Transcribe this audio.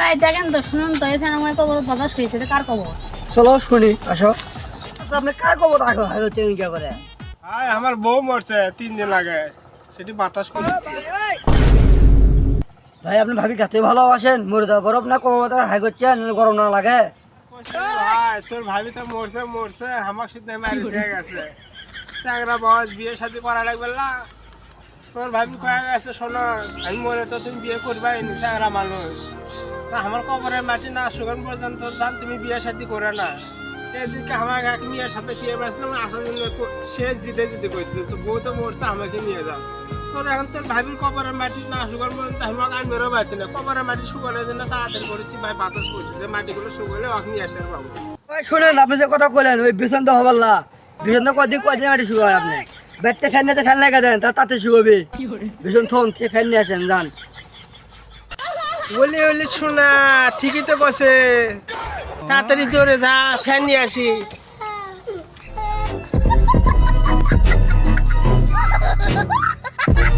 ভাই দেখেন তো শুনুন তো এখানে আমার কবর বাতাস খেয়েছে কার কবর? চলো শুনি আসো। আচ্ছা আপনি কার খবর রাখো হচ্ছে কে করে? আমার বউ মরছে 3 দিন আগে, সেটি বাতাস করছে। ভাই আপনি ভাবি কাছে ভালোবাসেন, মরে যাওয়ার পর আপনার কবর হাই করছেন গরম না লাগে? ভাই তোর ভাবি তো মরছে আমার সাথে ম্যারেজ হয়ে গেছে, চাংরা বয়স বিয়ে শাদী করা লাগবে না। তোর ভাবি কয়ে গেছে শোনো আমি মরে তো তুমি বিয়ে করবে চাংরা মানুষ, তা আমার কবরের মাটি না সুগান পর্যন্ত যান তুমি বিয়ে শাদী করে না। এদিকে আমার এক মেয়ের সাথে খেয়ে বেসলাম আসার জন্য সে জিতে করছে, তো বউ তো মরছে আমাকে নিয়ে যাও। তোর এখন তোর ভাবির কবরের মাটি না সুগান পর্যন্ত আমাকে আর বেরো পাচ্ছি না, কবরের মাটি শুকানোর জন্য তাড়াতাড়ি করেছি ভাই বাতাস করছি যে মাটিগুলো শুকলে ওকে নিয়ে আসে বাবু। ভাই শুনেন আপনি যে কথা কইলেন ওই বিছন তো হবার না, বিছন তো কদিন মাটি শুকান আপনি বেডতে ফ্যান নিতে ফ্যান লাগা দেন তাতে শুকাবে। বিছন থন ফ্যান নিয়ে আসেন যান। বলি শোনা ঠিকই তো বসে, তাড়াতাড়ি জোরে যা ফ্যান নিয়ে আসি।